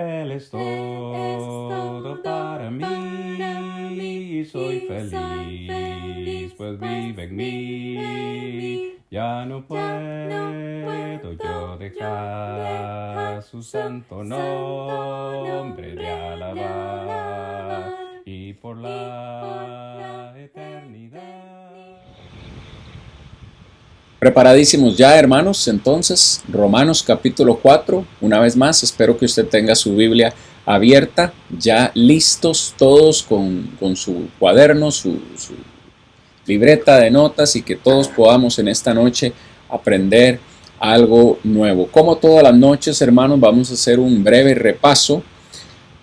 Él es todo para mí y soy feliz, pues vive en mí. Ya no puedo yo dejar su santo nombre de alabar y por la eternidad. Preparadísimos ya, hermanos. Entonces, Romanos capítulo 4, una vez más, espero que usted tenga su Biblia abierta, ya listos todos con su cuaderno, su libreta de notas, y que todos podamos en esta noche aprender algo nuevo. Como todas las noches, hermanos, vamos a hacer un breve repaso,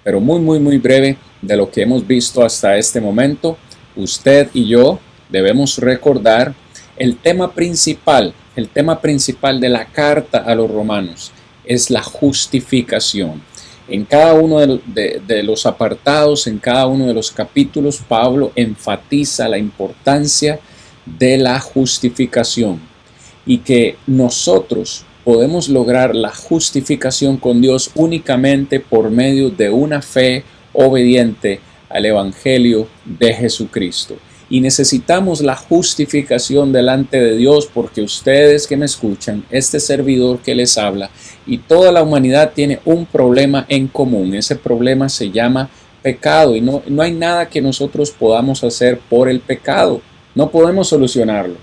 pero muy breve, de lo que hemos visto hasta este momento. Usted y yo debemos recordar el tema principal de la carta a los romanos es la justificación. En cada uno de los apartados, en cada uno de los capítulos, Pablo enfatiza la importancia de la justificación y que nosotros podemos lograr la justificación con Dios únicamente por medio de una fe obediente al Evangelio de Jesucristo. Y necesitamos la justificación delante de Dios porque ustedes que me escuchan, este servidor que les habla y toda la humanidad tiene un problema en común. Ese problema se llama pecado y no hay nada que nosotros podamos hacer por el pecado. No podemos solucionarlo.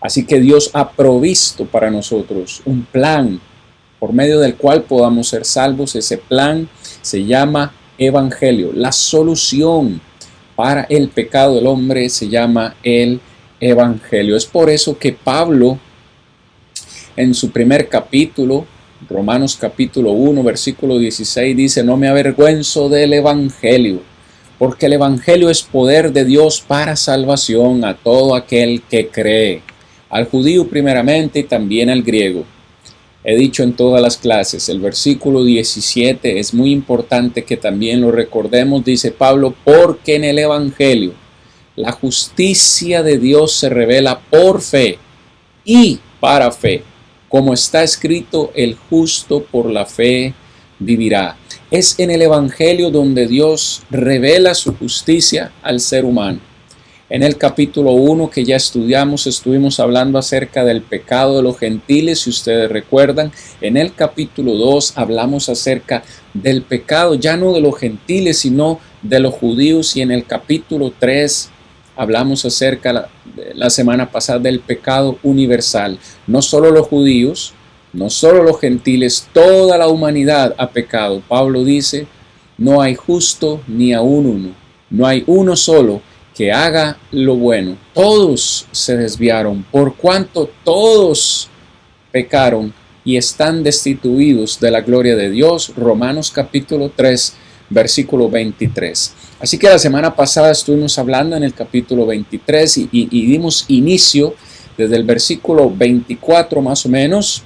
Así que Dios ha provisto para nosotros un plan por medio del cual podamos ser salvos. Ese plan se llama Evangelio. La solución para el pecado del hombre se llama el Evangelio. Es por eso que Pablo, en su primer capítulo, Romanos capítulo 1, versículo 16, dice: no me avergüenzo del Evangelio, porque el Evangelio es poder de Dios para salvación a todo aquel que cree, al judío primeramente y también al griego. He dicho en todas las clases, el versículo 17 es muy importante que también lo recordemos. Dice Pablo: porque en el Evangelio la justicia de Dios se revela por fe y para fe. Como está escrito, el justo por la fe vivirá. Es en el Evangelio donde Dios revela su justicia al ser humano. En el capítulo 1 que ya estudiamos, estuvimos hablando acerca del pecado de los gentiles, si ustedes recuerdan. En el capítulo 2 hablamos acerca del pecado, ya no de los gentiles, sino de los judíos. Y en el capítulo 3 hablamos acerca, la semana pasada, del pecado universal. No solo los judíos, no solo los gentiles, toda la humanidad ha pecado. Pablo dice: no hay justo ni aún uno, no hay uno solo que haga lo bueno. Todos se desviaron, por cuanto todos pecaron y están destituidos de la gloria de Dios. Romanos capítulo 3, versículo 23. Así que la semana pasada estuvimos hablando en el capítulo 23 y dimos inicio desde el versículo 24 más o menos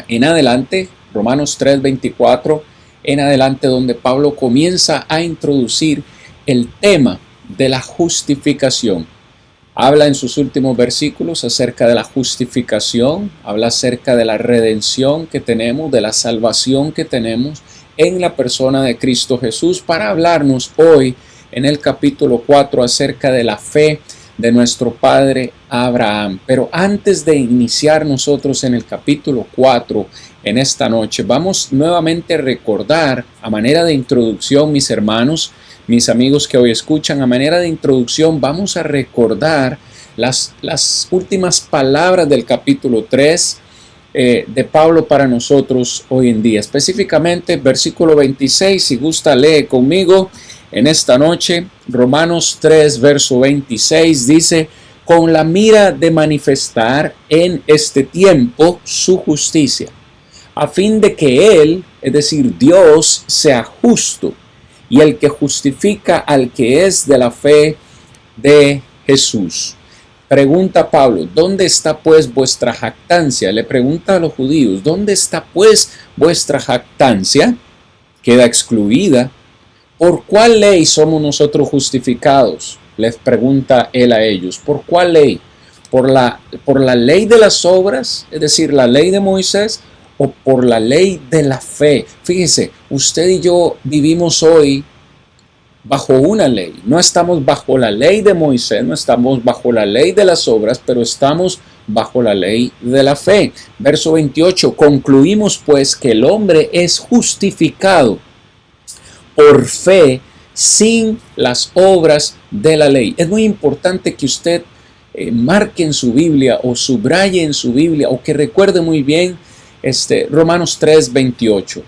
en adelante, Romanos 3, 24 en adelante, donde Pablo comienza a introducir el tema de la justificación. Habla en sus últimos versículos acerca de la justificación, habla acerca de la redención que tenemos, de la salvación que tenemos en la persona de Cristo Jesús, para hablarnos hoy en el capítulo 4 acerca de la fe de nuestro padre Abraham. Pero antes de iniciar nosotros en el capítulo 4 en esta noche, vamos nuevamente a recordar, a manera de introducción, mis hermanos, mis amigos que hoy escuchan, a manera de introducción, vamos a recordar las últimas palabras del capítulo 3 de Pablo para nosotros hoy en día. Específicamente, versículo 26, si gusta, lee conmigo en esta noche. Romanos 3, verso 26, dice: con la mira de manifestar en este tiempo su justicia, a fin de que Él, es decir, Dios, sea justo y el que justifica al que es de la fe de Jesús. Pregunta Pablo: ¿dónde está pues vuestra jactancia? Le pregunta a los judíos: ¿dónde está pues vuestra jactancia? Queda excluida. ¿Por cuál ley somos nosotros justificados? Les pregunta él a ellos. ¿Por cuál ley? ¿Por la ley de las obras, es decir, la ley de Moisés, o por la ley de la fe. Fíjese, usted y yo vivimos hoy bajo una ley. No estamos bajo la ley de Moisés, no estamos bajo la ley de las obras, pero estamos bajo la ley de la fe. Verso 28, concluimos pues que el hombre es justificado por fe sin las obras de la ley. Es muy importante que usted marque en su Biblia o subraye en su Biblia o que recuerde muy bien Romanos 3:28.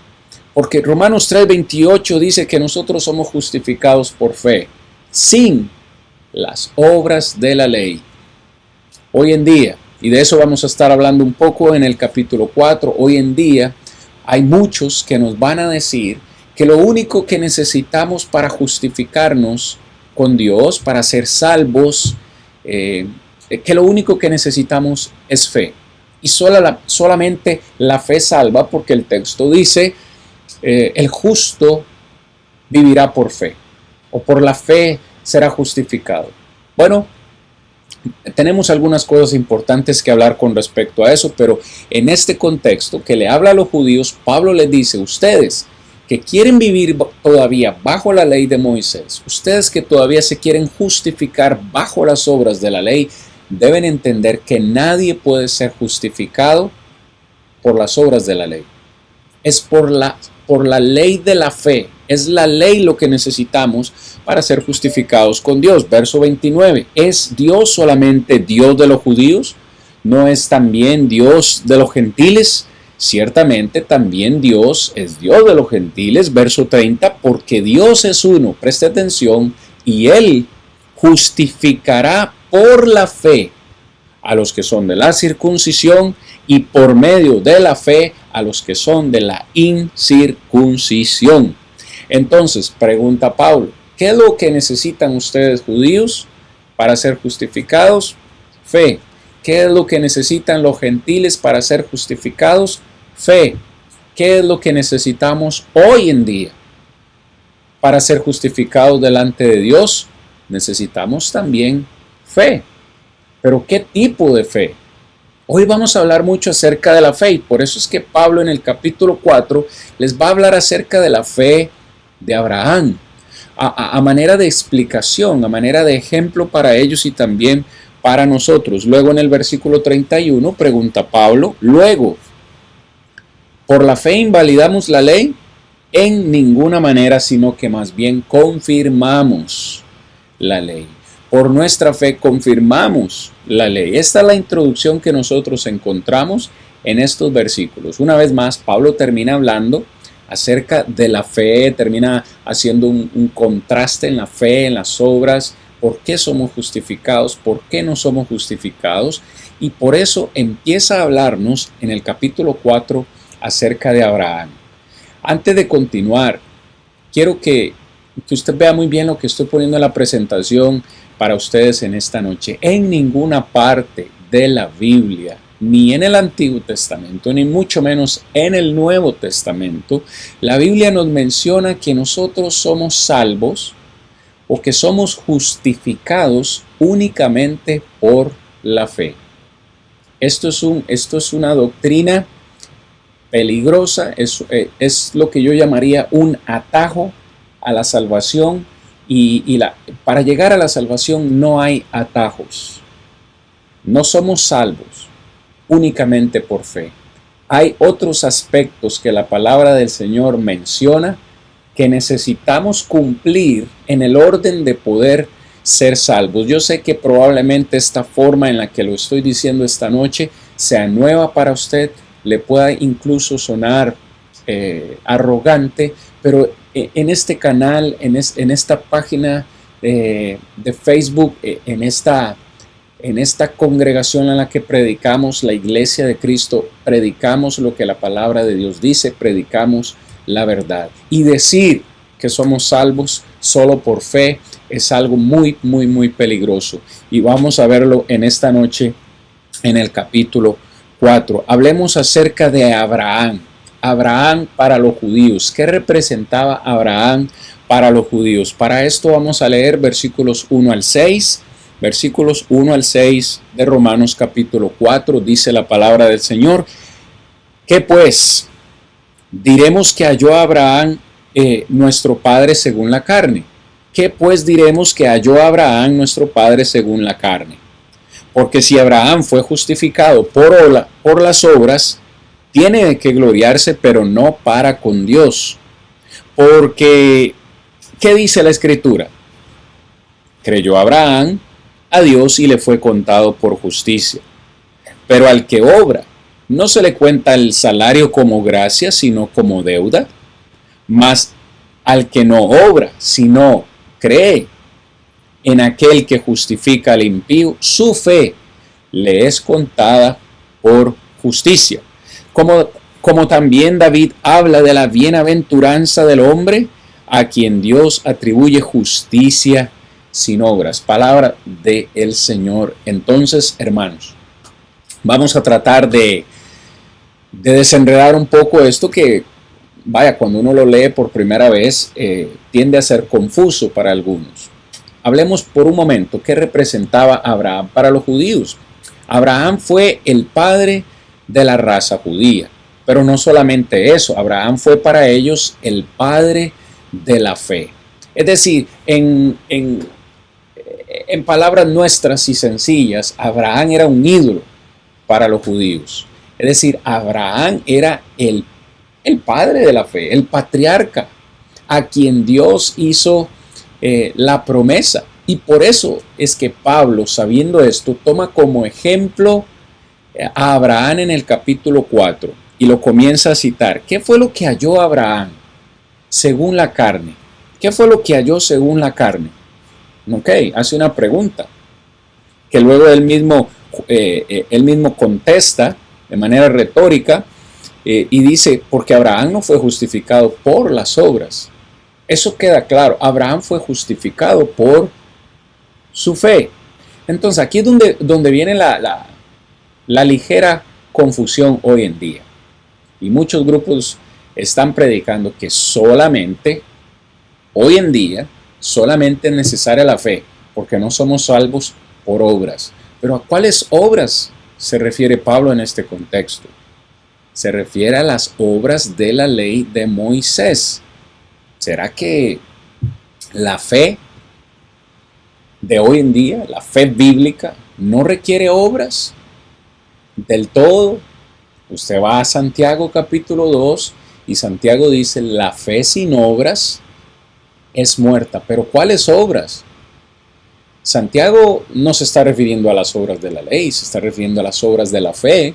Porque Romanos 3:28 dice que nosotros somos justificados por fe, sin las obras de la ley. Hoy en día, y de eso vamos a estar hablando un poco en el capítulo 4, hoy en día hay muchos que nos van a decir que lo único que necesitamos para justificarnos con Dios, para ser salvos, que lo único que necesitamos es fe. Y solamente la fe salva, porque el texto dice, el justo vivirá por fe, o por la fe será justificado. Bueno, tenemos algunas cosas importantes que hablar con respecto a eso, pero en este contexto que le habla a los judíos, Pablo les dice, ustedes que quieren vivir todavía bajo la ley de Moisés, ustedes que todavía se quieren justificar bajo las obras de la ley, deben entender que nadie puede ser justificado por las obras de la ley. Es por la ley de la fe. Es la ley lo que necesitamos para ser justificados con Dios. Verso 29. ¿Es Dios solamente Dios de los judíos? ¿No es también Dios de los gentiles? Ciertamente también Dios es Dios de los gentiles. Verso 30. Porque Dios es uno. Preste atención. Y Él justificará por la fe a los que son de la circuncisión y por medio de la fe a los que son de la incircuncisión. Entonces, pregunta Pablo, ¿qué es lo que necesitan ustedes judíos para ser justificados? Fe. ¿Qué es lo que necesitan los gentiles para ser justificados? Fe. ¿Qué es lo que necesitamos hoy en día para ser justificados delante de Dios? Necesitamos también fe. ¿Pero qué tipo de fe? Hoy vamos a hablar mucho acerca de la fe y por eso es que Pablo en el capítulo 4 les va a hablar acerca de la fe de Abraham, a manera de explicación, a manera de ejemplo para ellos y también para nosotros. Luego en el versículo 31 pregunta Pablo, luego, ¿por la fe invalidamos la ley? En ninguna manera, sino que más bien confirmamos la ley. Por nuestra fe confirmamos la ley. Esta es la introducción que nosotros encontramos en estos versículos. Una vez más, Pablo termina hablando acerca de la fe, termina haciendo un contraste en la fe, en las obras, por qué somos justificados, por qué no somos justificados, y por eso empieza a hablarnos en el capítulo 4 acerca de Abraham. Antes de continuar, quiero que usted vea muy bien lo que estoy poniendo en la presentación para ustedes en esta noche. En ninguna parte de la Biblia, ni en el Antiguo Testamento, ni mucho menos en el Nuevo Testamento, la Biblia nos menciona que nosotros somos salvos o que somos justificados únicamente por la fe. Esto es una doctrina peligrosa, es lo que yo llamaría un atajo a la salvación. Para llegar a la salvación no hay atajos. No somos salvos únicamente por fe. Hay otros aspectos que la palabra del Señor menciona que necesitamos cumplir en el orden de poder ser salvos. Yo sé que probablemente esta forma en la que lo estoy diciendo esta noche sea nueva para usted, le pueda incluso sonar arrogante, pero en este canal, en esta página de Facebook, en esta congregación en la que predicamos, la Iglesia de Cristo, predicamos lo que la palabra de Dios dice, predicamos la verdad. Y decir que somos salvos solo por fe es algo muy, muy, muy peligroso. Y vamos a verlo en esta noche en el capítulo 4. Hablemos acerca de Abraham. Abraham para los judíos. ¿Qué representaba Abraham para los judíos? Para esto vamos a leer versículos 1 al 6. Versículos 1 al 6 de Romanos capítulo 4. Dice la palabra del Señor ¿Qué pues? Diremos que halló a Abraham nuestro padre según la carne. ¿Qué pues diremos que halló a Abraham nuestro padre según la carne? Porque si Abraham fue justificado por las obras, tiene de qué gloriarse, pero no para con Dios. Porque, ¿qué dice la Escritura? Creyó Abraham a Dios y le fue contado por justicia. Pero al que obra, no se le cuenta el salario como gracia, sino como deuda. Mas al que no obra, sino cree en aquel que justifica al impío, su fe le es contada por justicia. Como también David habla de la bienaventuranza del hombre a quien Dios atribuye justicia sin obras. Palabra del Señor. Entonces, hermanos, vamos a tratar de desenredar un poco esto que, vaya, cuando uno lo lee por primera vez, tiende a ser confuso para algunos. Hablemos por un momento qué representaba Abraham para los judíos. Abraham fue el padre de la raza judía, pero no solamente eso, Abraham fue para ellos el padre de la fe. Es decir, en palabras nuestras y sencillas, Abraham era un ídolo para los judíos. Es decir, Abraham era el padre de la fe, el patriarca, a quien Dios hizo la promesa. Y por eso es que Pablo, sabiendo esto, toma como ejemplo a Abraham en el capítulo 4 y lo comienza a citar. ¿Qué fue lo que halló Abraham según la carne? ¿Qué fue lo que halló según la carne? Ok, hace una pregunta que luego él mismo contesta de manera retórica y dice, porque Abraham no fue justificado por las obras. Eso queda claro, Abraham fue justificado por su fe. Entonces aquí es donde viene la ligera confusión hoy en día. Y muchos grupos están predicando que solamente, hoy en día, solamente es necesaria la fe, porque no somos salvos por obras. Pero ¿a cuáles obras se refiere Pablo en este contexto? Se refiere a las obras de la ley de Moisés. ¿Será que la fe de hoy en día, la fe bíblica, no requiere obras del todo? Usted va a Santiago capítulo 2 y Santiago dice, la fe sin obras es muerta. ¿Pero cuáles obras? Santiago no se está refiriendo a las obras de la ley, se está refiriendo a las obras de la fe.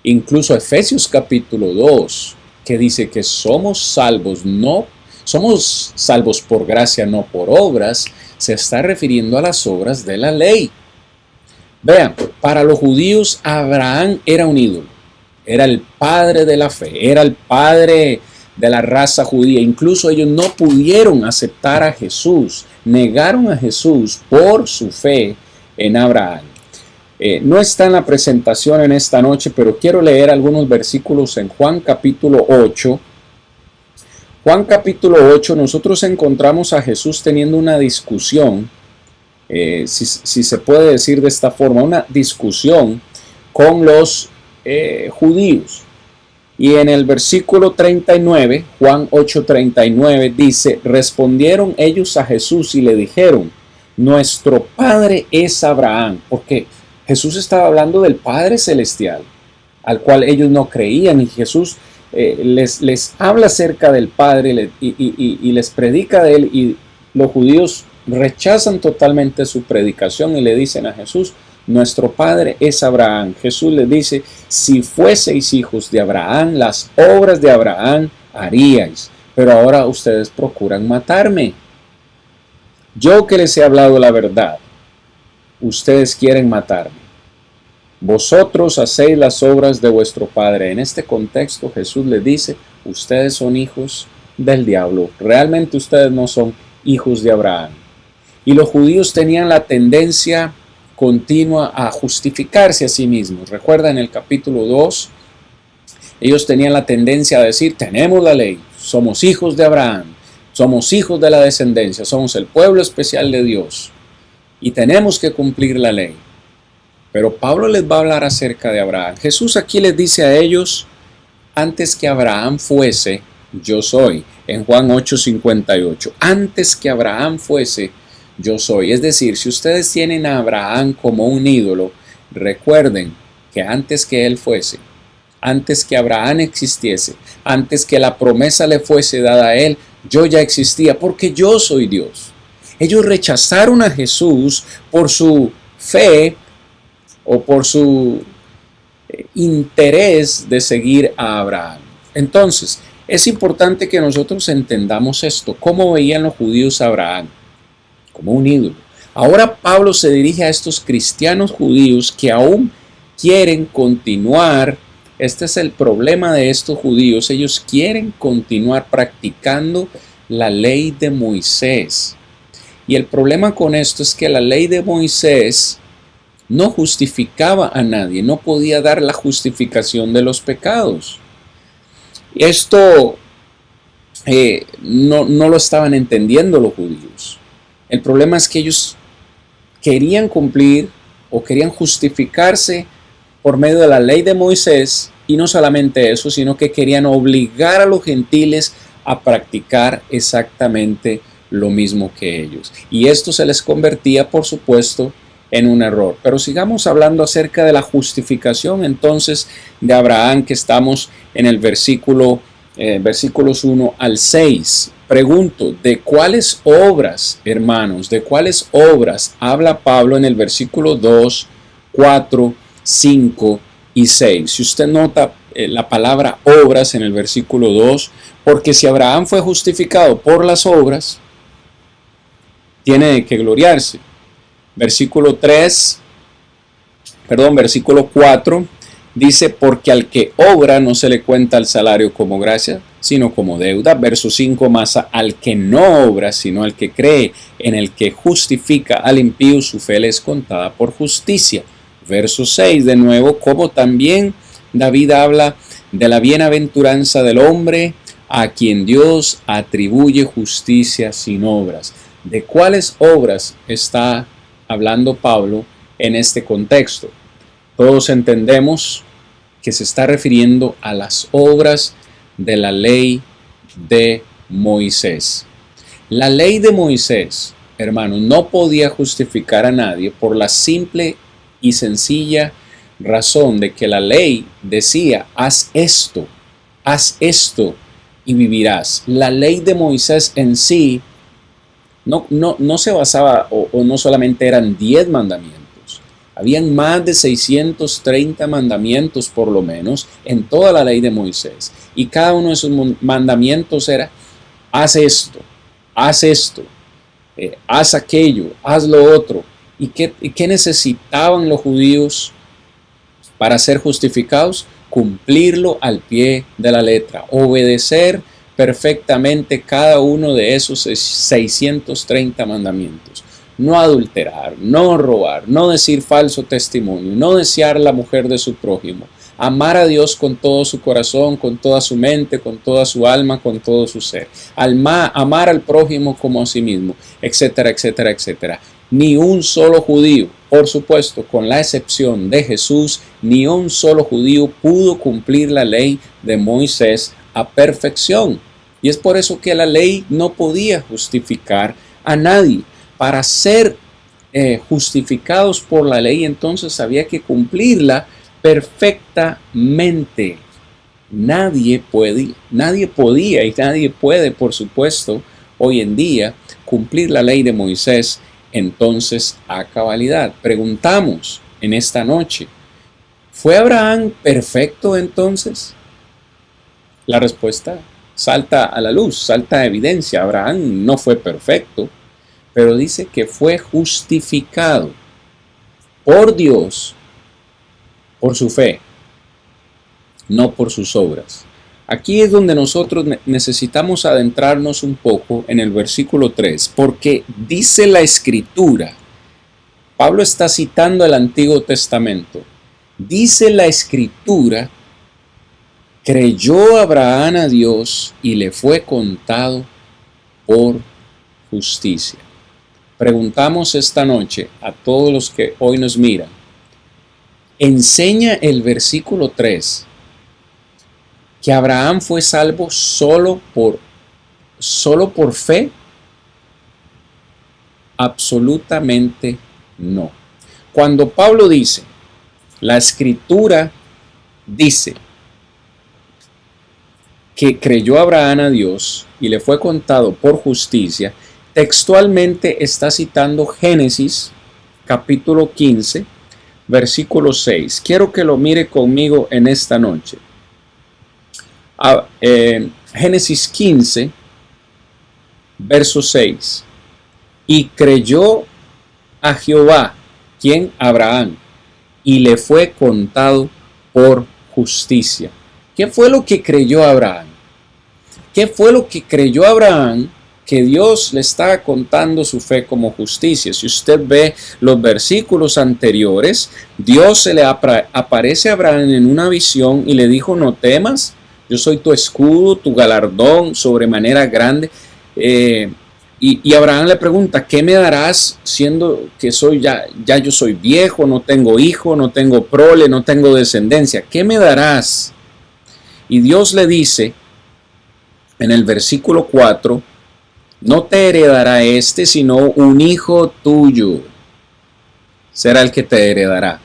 Incluso Efesios capítulo 2, que dice que somos salvos por gracia, no por obras, se está refiriendo a las obras de la ley. Vean, para los judíos Abraham era un ídolo, era el padre de la fe, era el padre de la raza judía. Incluso ellos no pudieron aceptar a Jesús, negaron a Jesús por su fe en Abraham. No está en la presentación en esta noche, pero quiero leer algunos versículos en Juan capítulo 8. Juan capítulo 8, nosotros encontramos a Jesús teniendo una discusión, si se puede decir de esta forma, una discusión con los judíos. Y en el versículo 39, Juan 8:39 dice, respondieron ellos a Jesús y le dijeron, nuestro padre es Abraham, porque Jesús estaba hablando del Padre Celestial, al cual ellos no creían, y Jesús les habla acerca del Padre y les predica de él, y los judíos rechazan totalmente su predicación y le dicen a Jesús, nuestro padre es Abraham. Jesús les dice, si fueseis hijos de Abraham, las obras de Abraham haríais, pero ahora ustedes procuran matarme. Yo que les he hablado la verdad, ustedes quieren matarme. Vosotros hacéis las obras de vuestro padre. En este contexto Jesús les dice, ustedes son hijos del diablo. Realmente ustedes no son hijos de Abraham. Y los judíos tenían la tendencia continua a justificarse a sí mismos. Recuerda en el capítulo 2, ellos tenían la tendencia a decir, tenemos la ley, somos hijos de Abraham, somos hijos de la descendencia, somos el pueblo especial de Dios y tenemos que cumplir la ley. Pero Pablo les va a hablar acerca de Abraham. Jesús aquí les dice a ellos antes que Abraham fuese, yo soy. En Juan 8:58, antes que Abraham fuese, yo soy. Es decir, si ustedes tienen a Abraham como un ídolo, recuerden que antes que él fuese, antes que Abraham existiese, antes que la promesa le fuese dada a él, yo ya existía, porque yo soy Dios. Ellos rechazaron a Jesús por su fe o por su interés de seguir a Abraham. Entonces, es importante que nosotros entendamos esto. ¿Cómo veían los judíos a Abraham? Como un ídolo. Ahora Pablo se dirige a estos cristianos judíos que aún quieren continuar. Este es el problema de estos judíos. Ellos quieren continuar practicando la ley de Moisés. Y el problema con esto es que la ley de Moisés no justificaba a nadie, no podía dar la justificación de los pecados. Esto no lo estaban entendiendo los judíos. El problema es que ellos querían cumplir o querían justificarse por medio de la ley de Moisés, y no solamente eso, sino que querían obligar a los gentiles a practicar exactamente lo mismo que ellos. Y esto se les convertía, por supuesto, en un error. Pero sigamos hablando acerca de la justificación entonces de Abraham, que estamos en el versículos 1 al 6. Pregunto, ¿de cuáles obras, hermanos, de cuáles obras habla Pablo en el versículo 2, 4, 5 y 6? Si usted nota la palabra obras en el versículo 2, porque si Abraham fue justificado por las obras, tiene que gloriarse. Versículo 4 dice, porque al que obra no se le cuenta el salario como gracia, sino como deuda. Verso 5, más al que no obra, sino al que cree en el que justifica al impío, su fe le es contada por justicia. Verso 6, de nuevo, como también David habla de la bienaventuranza del hombre a quien Dios atribuye justicia sin obras. ¿De cuáles obras está hablando Pablo en este contexto? Todos entendemos que se está refiriendo a las obras de la ley de Moisés. La ley de Moisés, hermanos, no podía justificar a nadie por la simple y sencilla razón de que la ley decía, haz esto y vivirás. La ley de Moisés en sí no se basaba o no solamente eran 10 mandamientos. Habían más de 630 mandamientos por lo menos en toda la ley de Moisés. Y cada uno de esos mandamientos era, haz esto, haz aquello, haz lo otro. ¿Y qué necesitaban los judíos para ser justificados? Cumplirlo al pie de la letra, obedecer perfectamente cada uno de esos 630 mandamientos. No adulterar, no robar, no decir falso testimonio, no desear la mujer de su prójimo, amar a Dios con todo su corazón, con toda su mente, con toda su alma, con todo su ser, amar al prójimo como a sí mismo, etcétera, etcétera, etcétera. Ni un solo judío, por supuesto, con la excepción de Jesús, ni un solo judío pudo cumplir la ley de Moisés a perfección. Y es por eso que la ley no podía justificar a nadie. Para ser justificados por la ley, entonces había que cumplirla perfectamente. Nadie podía y nadie puede, por supuesto, hoy en día, cumplir la ley de Moisés entonces a cabalidad. Preguntamos en esta noche, ¿fue Abraham perfecto entonces? La respuesta salta a la luz, salta a evidencia. Abraham no fue perfecto, pero dice que fue justificado por Dios por su fe, no por sus obras. Aquí es donde nosotros necesitamos adentrarnos un poco en el versículo 3, porque dice la Escritura, Pablo está citando el Antiguo Testamento, dice la Escritura, creyó Abraham a Dios y le fue contado por justicia. Preguntamos esta noche a todos los que hoy nos miran, ¿enseña el versículo 3 que ¿Que Abraham fue salvo solo por fe? Absolutamente no. Cuando Pablo dice, la Escritura dice que creyó Abraham a Dios y le fue contado por justicia, textualmente está citando Génesis capítulo 15, versículo 6. Quiero que lo mire conmigo en esta noche. Génesis 15, verso 6. Y creyó a Jehová, ¿quién? Abraham, y le fue contado por justicia. ¿Qué fue lo que creyó Abraham? ¿Qué fue lo que creyó Abraham? Que Dios le está contando su fe como justicia. Si usted ve los versículos anteriores, Dios se le aparece a Abraham en una visión y le dijo, no temas, yo soy tu escudo, tu galardón sobremanera grande. Y Abraham le pregunta, ¿qué me darás siendo que ya yo soy viejo, no tengo hijo, no tengo prole, no tengo descendencia? ¿Qué me darás? Y Dios le dice en el versículo 4, no te heredará sino un hijo tuyo será el que te heredará.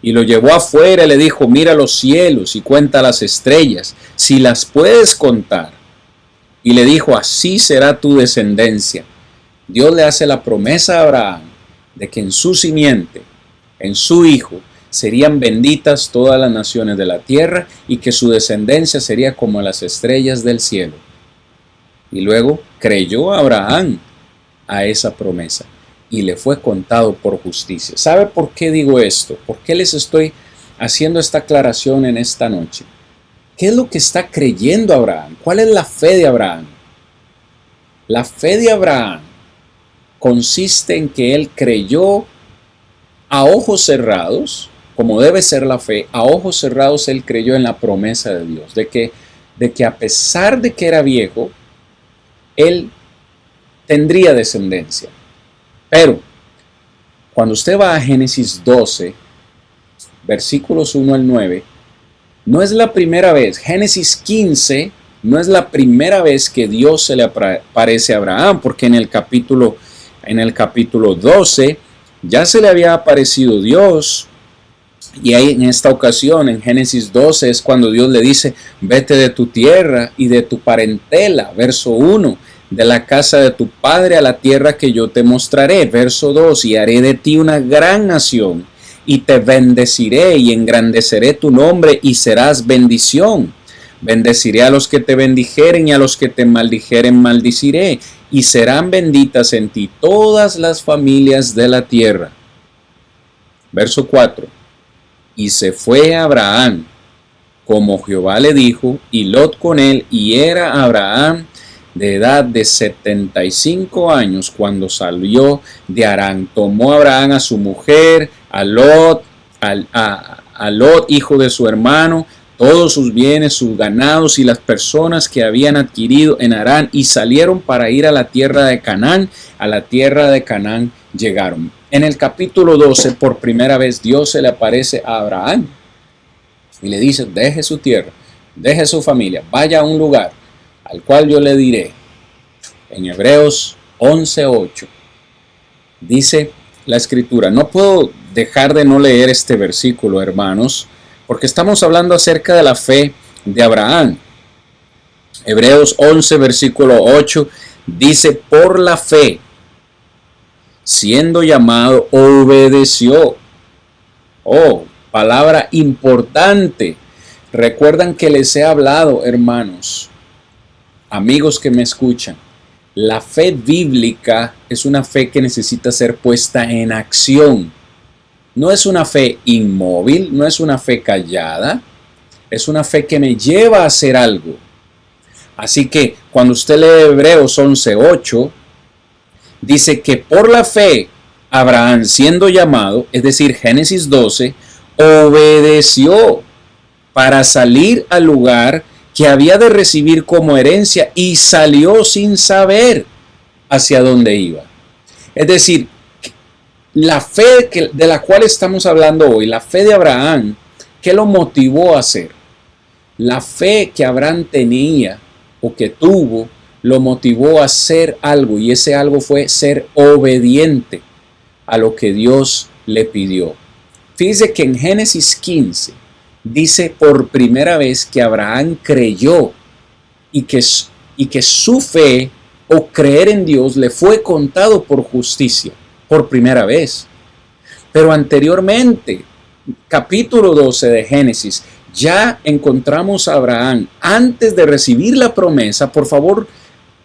Y lo llevó afuera y le dijo, mira los cielos y cuenta las estrellas, si las puedes contar. Y le dijo, así será tu descendencia. Dios le hace la promesa a Abraham de que en su simiente, en su hijo, serían benditas todas las naciones de la tierra y que su descendencia sería como las estrellas del cielo. Y luego creyó Abraham a esa promesa y le fue contado por justicia. ¿Sabe por qué digo esto? ¿Por qué les estoy haciendo esta aclaración en esta noche? ¿Qué es lo que está creyendo Abraham? ¿Cuál es la fe de Abraham? La fe de Abraham consiste en que él creyó a ojos cerrados, como debe ser la fe, a ojos cerrados él creyó en la promesa de Dios, de que a pesar de que era viejo, él tendría descendencia. Pero cuando usted va a Génesis 12, versículos 1 al 9, no es la primera vez. Génesis 15 no es la primera vez que Dios se le aparece a Abraham, porque en el capítulo 12 ya se le había aparecido Dios. Y ahí en esta ocasión, en Génesis 12, es cuando Dios le dice, vete de tu tierra y de tu parentela, verso 1, de la casa de tu padre a la tierra que yo te mostraré, verso 2, y haré de ti una gran nación, y te bendeciré y engrandeceré tu nombre y serás bendición. Bendeciré a los que te bendijeren y a los que te maldijeren maldiciré, y serán benditas en ti todas las familias de la tierra. Verso 4. Y se fue Abraham, como Jehová le dijo, y Lot con él, y era Abraham de edad de 75 años cuando salió de Harán. Tomó Abraham a su mujer, a Lot, hijo de su hermano, todos sus bienes, sus ganados y las personas que habían adquirido en Harán, y salieron para ir a la tierra de Canaán. A la tierra de Canaán llegaron. En el capítulo 12, por primera vez, Dios se le aparece a Abraham y le dice, deje su tierra, deje su familia, vaya a un lugar al cual yo le diré. En Hebreos 11:8 dice la escritura. No puedo dejar de no leer este versículo, hermanos, porque estamos hablando acerca de la fe de Abraham. Hebreos 11, versículo 8 dice, por la fe, siendo llamado, obedeció. Oh, palabra importante. Recuerdan que les he hablado, hermanos, amigos que me escuchan. La fe bíblica es una fe que necesita ser puesta en acción. No es una fe inmóvil, no es una fe callada. Es una fe que me lleva a hacer algo. Así que cuando usted lee Hebreos 11:8, dice que por la fe Abraham, siendo llamado, es decir, Génesis 12, obedeció para salir al lugar que había de recibir como herencia y salió sin saber hacia dónde iba. Es decir, la fe de la cual estamos hablando hoy, la fe de Abraham, ¿qué lo motivó a hacer? La fe que Abraham tenía o que tuvo lo motivó a hacer algo, y ese algo fue ser obediente a lo que Dios le pidió. Fíjese que en Génesis 15 dice por primera vez que Abraham creyó y que su fe o creer en Dios le fue contado por justicia, por primera vez. Pero anteriormente, capítulo 12 de Génesis, ya encontramos a Abraham antes de recibir la promesa. Por favor,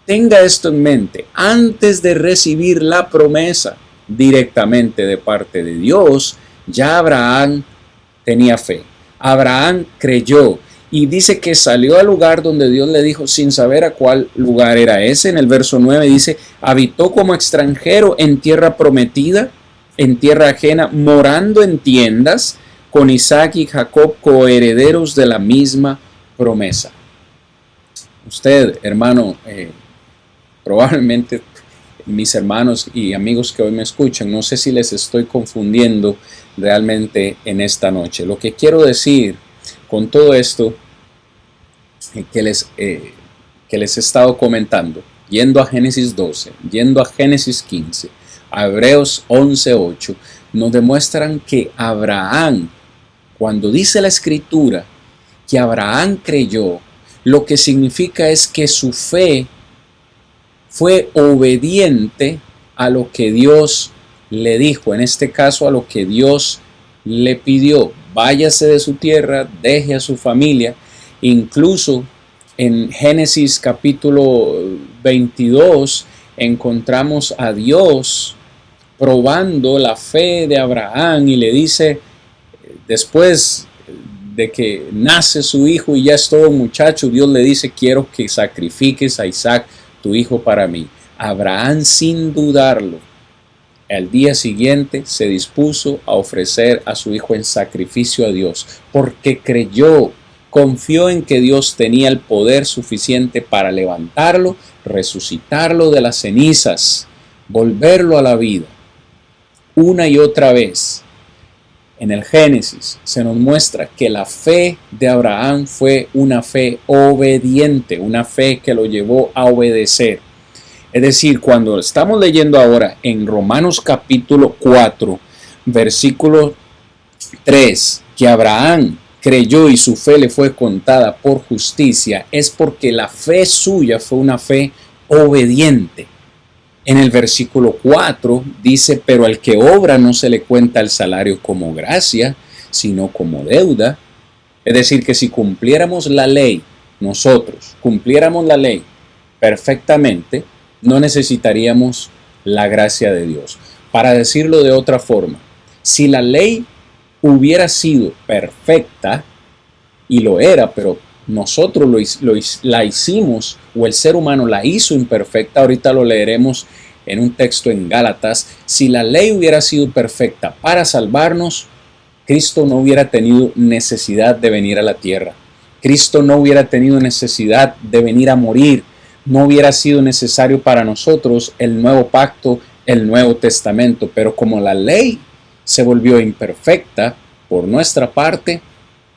tenga esto en mente. Antes de recibir la promesa directamente de parte de Dios, ya Abraham tenía fe. Abraham creyó y dice que salió al lugar donde Dios le dijo, sin saber a cuál lugar era ese. En el verso 9 dice, habitó como extranjero en tierra prometida, en tierra ajena, morando en tiendas, con Isaac y Jacob, coherederos de la misma promesa. Usted, hermano, probablemente mis hermanos y amigos que hoy me escuchan, no sé si les estoy confundiendo realmente en esta noche. Lo que quiero decir con todo esto que les he estado comentando, yendo a Génesis 12, yendo a Génesis 15, a Hebreos 11:8, nos demuestran que Abraham, cuando dice la Escritura que Abraham creyó, lo que significa es que su fe fue obediente a lo que Dios le dijo, en este caso a lo que Dios le pidió. Váyase de su tierra, deje a su familia. Incluso en Génesis capítulo 22 encontramos a Dios probando la fe de Abraham y le dice, después de que nace su hijo y ya es todo un muchacho, Dios le dice, quiero que sacrifiques a Isaac, tu hijo, para mí. Abraham, sin dudarlo, al día siguiente se dispuso a ofrecer a su hijo en sacrificio a Dios, porque creyó, confió en que Dios tenía el poder suficiente para levantarlo, resucitarlo de las cenizas, volverlo a la vida. Una y otra vez, en el Génesis se nos muestra que la fe de Abraham fue una fe obediente, una fe que lo llevó a obedecer. Es decir, cuando estamos leyendo ahora en Romanos capítulo 4, versículo 3, que Abraham creyó y su fe le fue contada por justicia, es porque la fe suya fue una fe obediente. En el versículo 4 dice, pero al que obra no se le cuenta el salario como gracia, sino como deuda. Es decir, que si cumpliéramos la ley, nosotros cumpliéramos la ley perfectamente, no necesitaríamos la gracia de Dios. Para decirlo de otra forma, si la ley hubiera sido perfecta, y lo era, pero nosotros la hicimos, o el ser humano la hizo imperfecta. Ahorita lo leeremos en un texto en Gálatas. Si la ley hubiera sido perfecta para salvarnos, Cristo no hubiera tenido necesidad de venir a la tierra. Cristo no hubiera tenido necesidad de venir a morir. No hubiera sido necesario para nosotros el nuevo pacto, el Nuevo Testamento. Pero como la ley se volvió imperfecta por nuestra parte,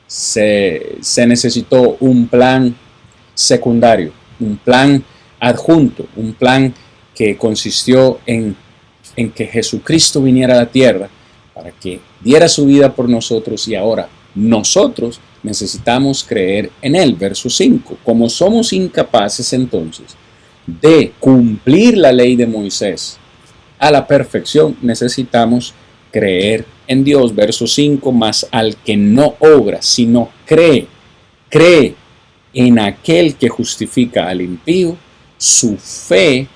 se necesitó un plan secundario, un plan adjunto, un plan que consistió en que Jesucristo viniera a la tierra para que diera su vida por nosotros, y ahora nosotros necesitamos creer en Él. Verso 5, como somos incapaces entonces de cumplir la ley de Moisés a la perfección, necesitamos creer en Dios. Verso 5, mas al que no obra, sino cree en aquel que justifica al impío, su fe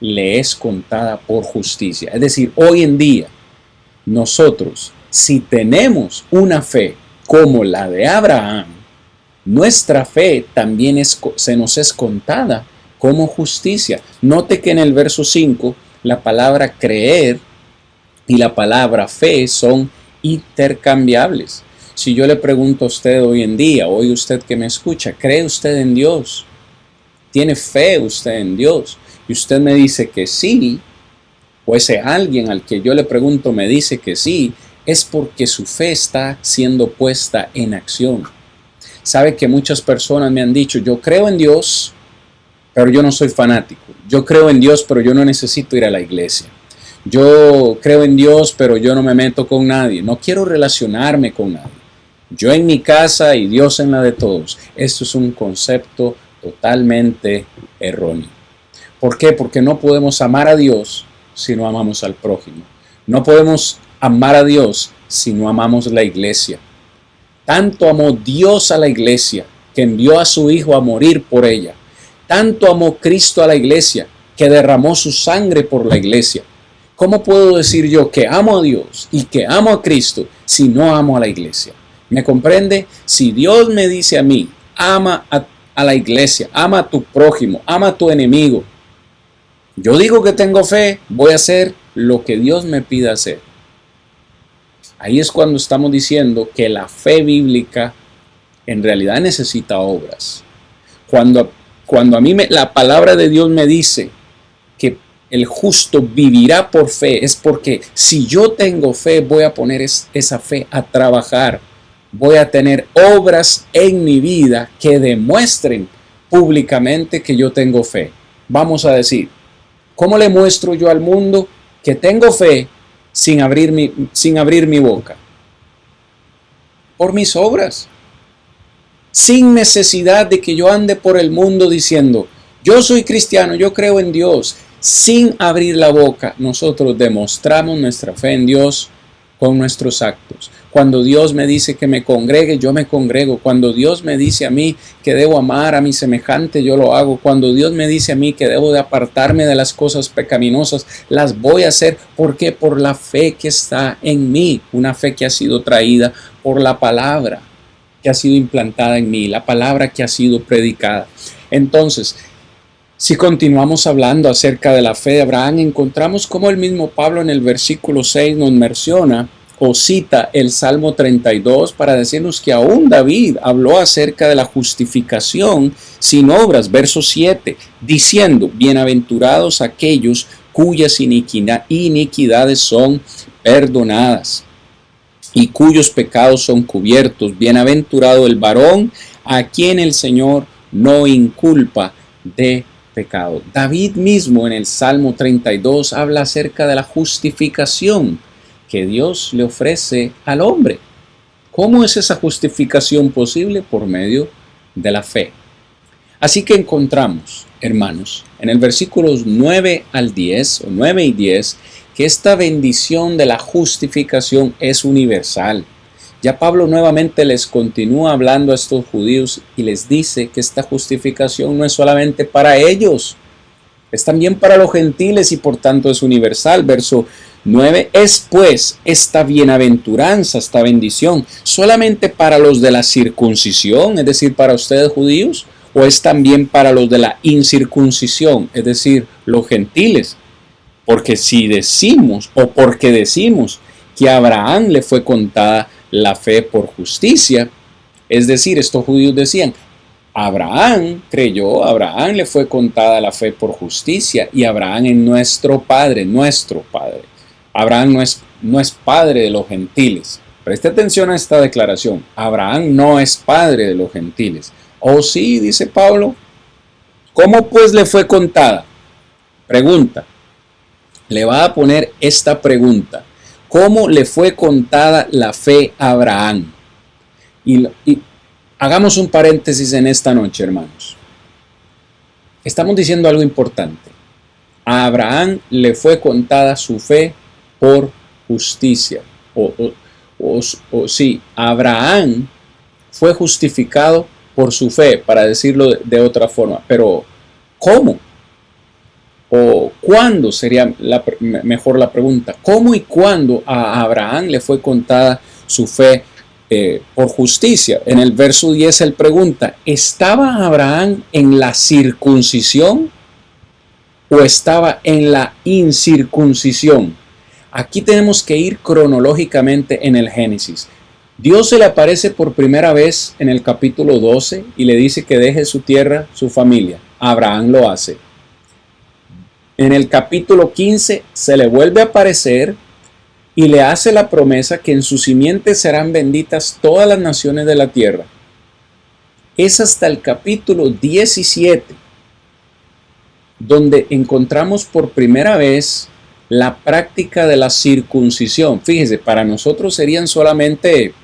le es contada por justicia. Es decir, hoy en día, nosotros, si tenemos una fe como la de Abraham, nuestra fe también se nos es contada como justicia. Note que en el verso 5, la palabra creer y la palabra fe son intercambiables. Si yo le pregunto a usted hoy en día, hoy usted que me escucha, ¿cree usted en Dios? ¿Tiene fe usted en Dios? Y usted me dice que sí, o ese alguien al que yo le pregunto me dice que sí, es porque su fe está siendo puesta en acción. Sabe que muchas personas me han dicho, yo creo en Dios, pero yo no soy fanático. Yo creo en Dios, pero yo no necesito ir a la iglesia. Yo creo en Dios, pero yo no me meto con nadie. No quiero relacionarme con nadie. Yo en mi casa y Dios en la de todos. Esto es un concepto totalmente erróneo. ¿Por qué? Porque no podemos amar a Dios si no amamos al prójimo. No podemos amar a Dios si no amamos la iglesia. Tanto amó Dios a la iglesia que envió a su Hijo a morir por ella. Tanto amó Cristo a la iglesia que derramó su sangre por la iglesia. ¿Cómo puedo decir yo que amo a Dios y que amo a Cristo si no amo a la iglesia? ¿Me comprende? Si Dios me dice a mí, ama a la iglesia, ama a tu prójimo, ama a tu enemigo, yo digo que tengo fe, voy a hacer lo que Dios me pida hacer. Ahí es cuando estamos diciendo que la fe bíblica en realidad necesita obras. Cuando a mí la palabra de Dios me dice que el justo vivirá por fe, es porque si yo tengo fe, voy a poner esa fe a trabajar. Voy a tener obras en mi vida que demuestren públicamente que yo tengo fe. Vamos a decir, ¿cómo le muestro yo al mundo que tengo fe sin abrir mi boca? Por mis obras. Sin necesidad de que yo ande por el mundo diciendo, yo soy cristiano, yo creo en Dios. Sin abrir la boca, nosotros demostramos nuestra fe en Dios con nuestros actos. Cuando Dios me dice que me congregue, yo me congrego. Cuando Dios me dice a mí que debo amar a mi semejante, yo lo hago. Cuando Dios me dice a mí que debo de apartarme de las cosas pecaminosas, las voy a hacer. ¿Por qué? Por la fe que está en mí. Una fe que ha sido traída por la palabra que ha sido implantada en mí, la palabra que ha sido predicada. Entonces, si continuamos hablando acerca de la fe de Abraham, encontramos como el mismo Pablo en el versículo 6 nos menciona o cita el Salmo 32 para decirnos que aún David habló acerca de la justificación sin obras, verso 7, diciendo, bienaventurados aquellos cuyas iniquidades son perdonadas y cuyos pecados son cubiertos. Bienaventurado el varón a quien el Señor no inculpa de pecado. David mismo en el Salmo 32 habla acerca de la justificación que Dios le ofrece al hombre. ¿Cómo es esa justificación posible? Por medio de la fe. Así que encontramos, hermanos, en el versículos 9 al 10, o 9 y 10, que esta bendición de la justificación es universal. Ya Pablo nuevamente les continúa hablando a estos judíos y les dice que esta justificación no es solamente para ellos, es también para los gentiles y por tanto es universal. Verso 9, es pues esta bienaventuranza, esta bendición, solamente para los de la circuncisión, es decir, para ustedes judíos, o es también para los de la incircuncisión, es decir, los gentiles. Porque si decimos, o porque decimos que a Abraham le fue contada la fe por justicia, es decir, estos judíos decían, Abraham creyó, a Abraham le fue contada la fe por justicia, y Abraham es nuestro padre. Abraham no es padre de los gentiles. Preste atención a esta declaración. Abraham no es padre de los gentiles. ¿Oh sí? Dice Pablo. ¿Cómo pues le fue contada? Pregunta. Le va a poner esta pregunta. ¿Cómo le fue contada la fe a Abraham? Y hagamos un paréntesis en esta noche, hermanos. Estamos diciendo algo importante. A Abraham le fue contada su fe por justicia. Sí, Abraham fue justificado por su fe, para decirlo de otra forma. Pero, ¿cómo? ¿O cuándo sería mejor la pregunta? ¿Cómo y cuándo a Abraham le fue contada su fe por justicia? En el verso 10 él pregunta, ¿estaba Abraham en la circuncisión o estaba en la incircuncisión? Aquí tenemos que ir cronológicamente en el Génesis. Dios se le aparece por primera vez en el capítulo 12 y le dice que deje su tierra, su familia. Abraham lo hace. En el capítulo 15 se le vuelve a aparecer y le hace la promesa que en su simiente serán benditas todas las naciones de la tierra. Es hasta el capítulo 17 donde encontramos por primera vez la práctica de la circuncisión. Fíjese, para nosotros serían solamente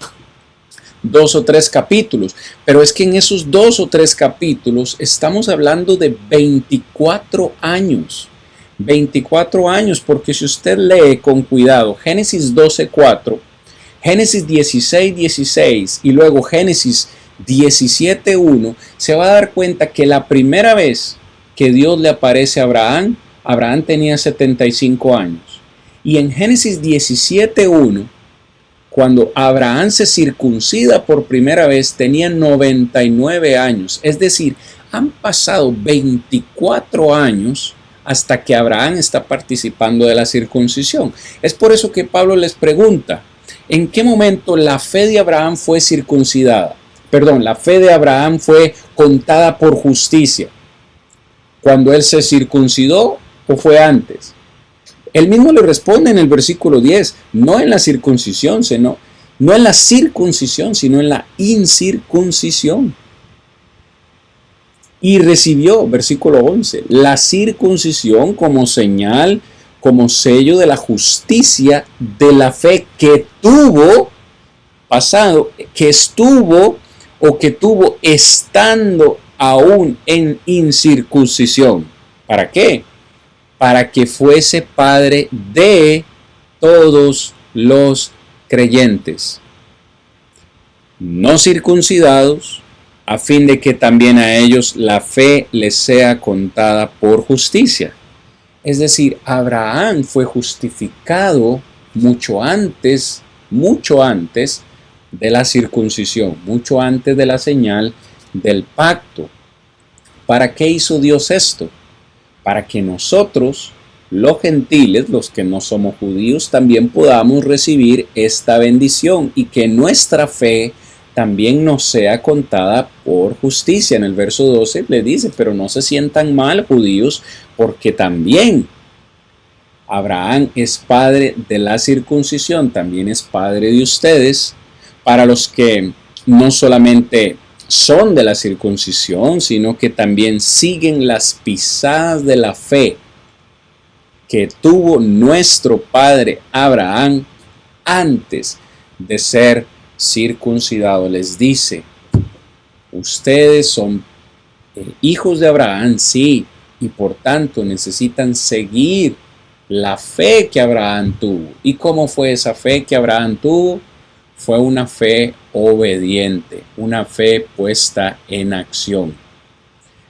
2 o 3 capítulos, pero es que en esos 2 o 3 capítulos estamos hablando de 24 años. 24 años, porque si usted lee con cuidado Génesis 12:4, Génesis 16:16 y luego Génesis 17:1, se va a dar cuenta que la primera vez que Dios le aparece a Abraham, Abraham tenía 75 años. Y en Génesis 17:1, cuando Abraham se circuncida por primera vez, tenía 99 años. Es decir, han pasado 24 años hasta que Abraham está participando de la circuncisión. Es por eso que Pablo les pregunta, ¿en qué momento la fe de Abraham fue circuncidada? Perdón, la fe de Abraham fue contada por justicia. ¿Cuando él se circuncidó o fue antes? Él mismo le responde en el versículo 10, no en la circuncisión, sino en la incircuncisión. Y recibió, versículo 11, la circuncisión como señal, como sello de la justicia de la fe que tuvo pasado, que estuvo o que tuvo estando aún en incircuncisión. ¿Para qué? Para que fuese padre de todos los creyentes, no circuncidados, a fin de que también a ellos la fe les sea contada por justicia. Es decir, Abraham fue justificado mucho antes de la circuncisión, mucho antes de la señal del pacto. ¿Para qué hizo Dios esto? Para que nosotros, los gentiles, los que no somos judíos, también podamos recibir esta bendición y que nuestra fe también nos sea contada por justicia. En el verso 12 le dice, pero no se sientan mal, judíos, porque también Abraham es padre de la circuncisión, también es padre de ustedes, para los que no solamente son de la circuncisión, sino que también siguen las pisadas de la fe que tuvo nuestro padre Abraham antes de ser circuncidado. Les dice, ustedes son hijos de Abraham, sí, y por tanto necesitan seguir la fe que Abraham tuvo. ¿Y cómo fue esa fe que Abraham tuvo? Fue una fe obediente, una fe puesta en acción.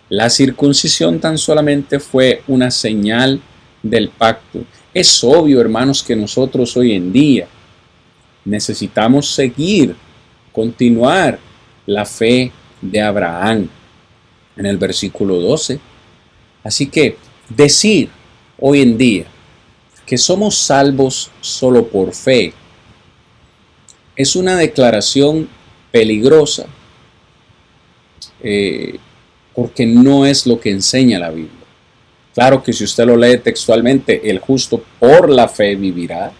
La circuncisión tan solamente fue una señal del pacto. Es obvio, hermanos, que nosotros hoy en día necesitamos seguir, continuar la fe de Abraham en el versículo 12. Así que decir hoy en día que somos salvos solo por fe es una declaración peligrosa porque no es lo que enseña la Biblia. Claro que si usted lo lee textualmente, el justo por la fe vivirá,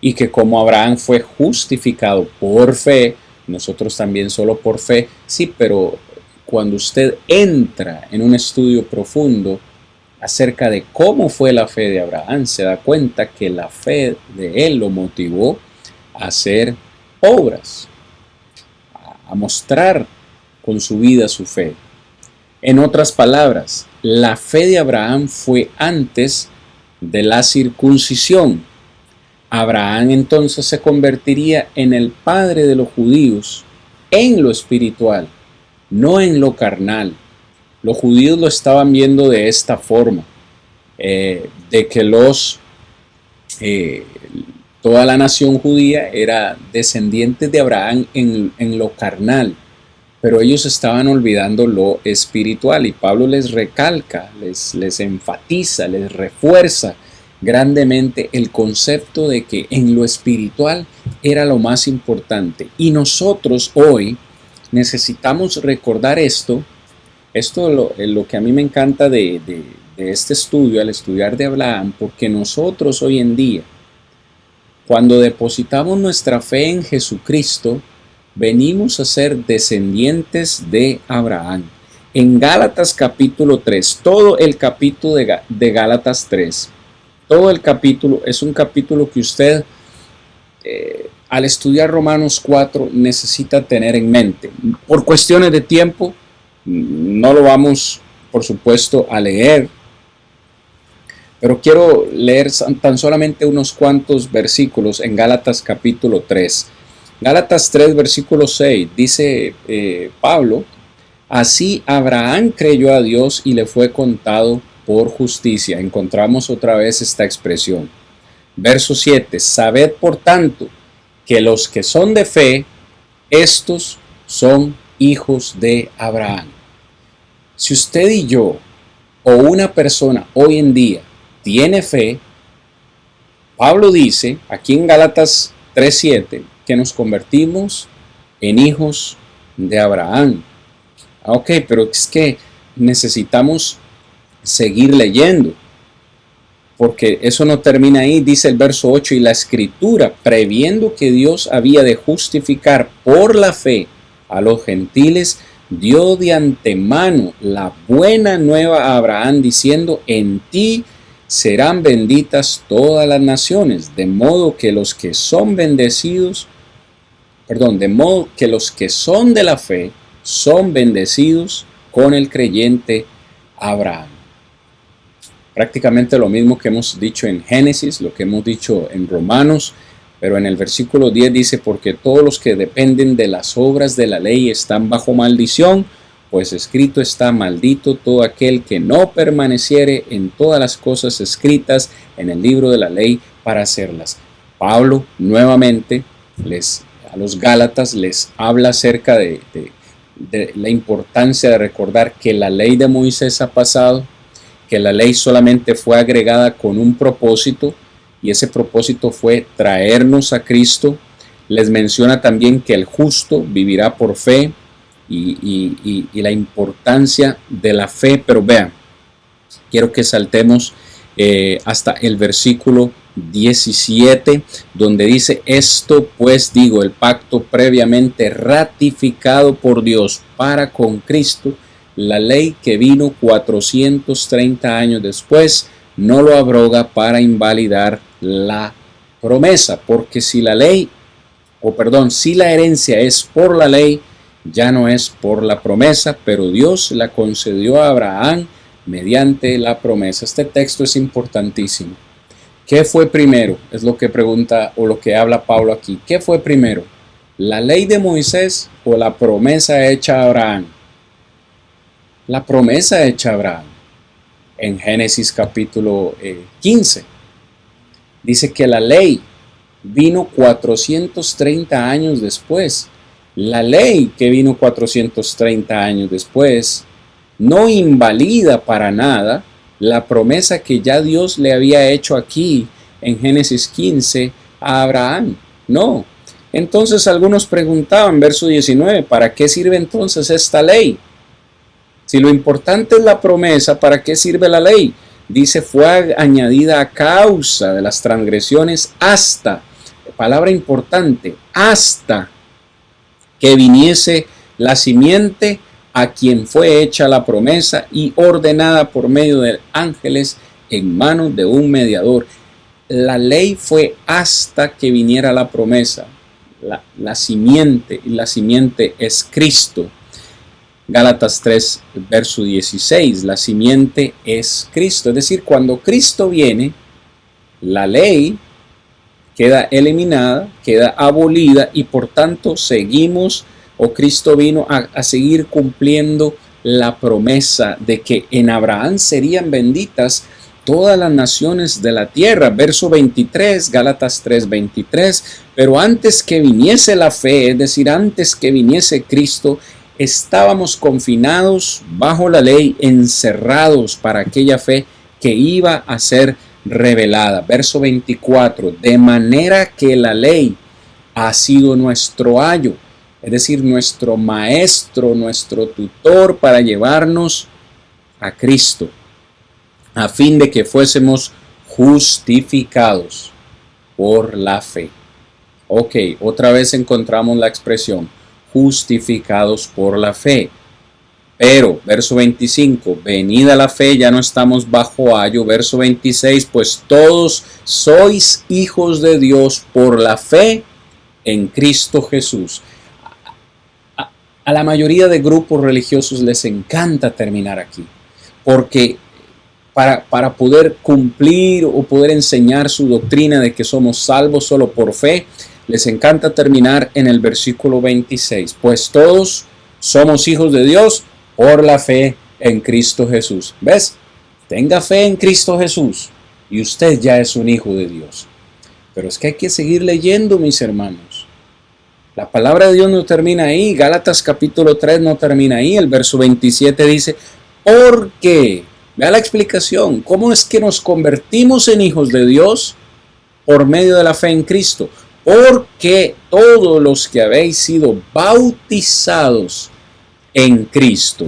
y que como Abraham fue justificado por fe, nosotros también solo por fe, sí, pero cuando usted entra en un estudio profundo acerca de cómo fue la fe de Abraham, se da cuenta que la fe de él lo motivó a hacer obras, a mostrar con su vida su fe. En otras palabras, la fe de Abraham fue antes de la circuncisión. Abraham entonces se convertiría en el padre de los judíos en lo espiritual, no en lo carnal. Los judíos lo estaban viendo de esta forma, de que toda la nación judía era descendiente de Abraham en lo carnal, pero ellos estaban olvidando lo espiritual, y Pablo les recalca, les enfatiza, les refuerza grandemente el concepto de que en lo espiritual era lo más importante. Y nosotros hoy necesitamos recordar esto es lo que a mí me encanta de este estudio, al estudiar de Abraham, porque nosotros hoy en día, cuando depositamos nuestra fe en Jesucristo, venimos a ser descendientes de Abraham. En Gálatas capítulo 3, todo el capítulo de Gálatas 3, todo el capítulo es un capítulo que usted al estudiar Romanos 4 necesita tener en mente. Por cuestiones de tiempo no lo vamos, por supuesto, a leer, pero quiero leer tan solamente unos cuantos versículos en Gálatas capítulo 3. Gálatas 3, versículo 6, dice Pablo: así Abraham creyó a Dios y le fue contado por justicia. Encontramos otra vez esta expresión. Verso 7, sabed por tanto que los que son de fe, estos son hijos de Abraham. Si usted y yo, o una persona hoy en día, tiene fe, Pablo dice aquí en Gálatas 3:7 que nos convertimos en hijos de Abraham. Ok, pero es que necesitamos seguir leyendo, porque eso no termina ahí. Dice el verso 8, y la escritura, previendo que Dios había de justificar por la fe a los gentiles, dio de antemano la buena nueva a Abraham, diciendo: en ti serán benditas todas las naciones, de modo que los que son bendecidos, de modo que los que son de la fe son bendecidos con el creyente Abraham. Prácticamente lo mismo que hemos dicho en Génesis, lo que hemos dicho en Romanos, pero en el versículo 10 dice: porque todos los que dependen de las obras de la ley están bajo maldición, pues escrito está: maldito todo aquel que no permaneciere en todas las cosas escritas en el libro de la ley para hacerlas. Pablo nuevamente a los Gálatas les habla acerca de la importancia de recordar que la ley de Moisés ha pasado, que la ley solamente fue agregada con un propósito, y ese propósito fue traernos a Cristo. Les menciona también que el justo vivirá por fe y la importancia de la fe. Pero vean, quiero que saltemos hasta el versículo 17, donde dice: esto pues digo, el pacto previamente ratificado por Dios para con Cristo, la ley que vino 430 años después, no lo abroga para invalidar la promesa, porque si la herencia es por la ley, ya no es por la promesa, pero Dios la concedió a Abraham mediante la promesa. Este texto es importantísimo. ¿Qué fue primero? Es lo que pregunta o lo que habla Pablo aquí. ¿Qué fue primero? ¿La ley de Moisés o la promesa hecha a Abraham? La promesa hecha a Abraham. En Génesis capítulo 15 dice que la ley vino 430 años después. La ley que vino 430 años después no invalida para nada la promesa que ya Dios le había hecho aquí en Génesis 15 a Abraham. No. Entonces algunos preguntaban, verso 19, ¿para qué sirve entonces esta ley? Si lo importante es la promesa, ¿para qué sirve la ley? Dice: fue añadida a causa de las transgresiones hasta, palabra importante, hasta que viniese la simiente a quien fue hecha la promesa y ordenada por medio de ángeles en manos de un mediador. La ley fue hasta que viniera la promesa. La simiente, y la simiente es Cristo. Gálatas 3, verso 16, la simiente es Cristo. Es decir, cuando Cristo viene, la ley queda eliminada, queda abolida, y por tanto seguimos, o Cristo vino a seguir cumpliendo la promesa de que en Abraham serían benditas todas las naciones de la tierra. Verso 23, Gálatas 3, 23, pero antes que viniese la fe, es decir, antes que viniese Cristo, estábamos confinados bajo la ley, encerrados para aquella fe que iba a ser revelada. Verso 24, de manera que la ley ha sido nuestro ayo, es decir, nuestro maestro, nuestro tutor para llevarnos a Cristo, a fin de que fuésemos justificados por la fe. Ok, otra vez encontramos la expresión justificados por la fe. Pero, verso 25, venida la fe, ya no estamos bajo ayo. Verso 26, pues todos sois hijos de Dios por la fe en Cristo Jesús. A la mayoría de grupos religiosos les encanta terminar aquí, porque para poder cumplir o poder enseñar su doctrina de que somos salvos solo por fe, les encanta terminar en el versículo 26. Pues todos somos hijos de Dios por la fe en Cristo Jesús. ¿Ves? Tenga fe en Cristo Jesús y usted ya es un hijo de Dios. Pero es que hay que seguir leyendo, mis hermanos. La palabra de Dios no termina ahí. Gálatas capítulo 3 no termina ahí. El verso 27 dice, porque, vea la explicación, ¿cómo es que nos convertimos en hijos de Dios? Por medio de la fe en Cristo. Porque todos los que habéis sido bautizados en Cristo,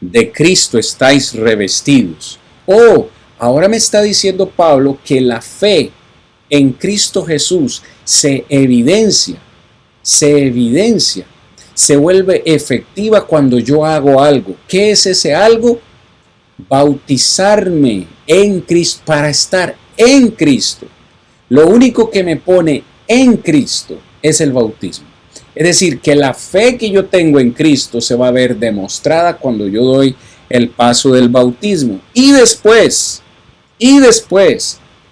de Cristo estáis revestidos. Oh, ahora me está diciendo Pablo que la fe en Cristo Jesús se evidencia, se vuelve efectiva cuando yo hago algo. ¿Qué es ese algo? Bautizarme en Cristo, para estar en Cristo. Lo único que me pone en Cristo es el bautismo. Es decir, que la fe que yo tengo en Cristo se va a ver demostrada cuando yo doy el paso del bautismo. Y después,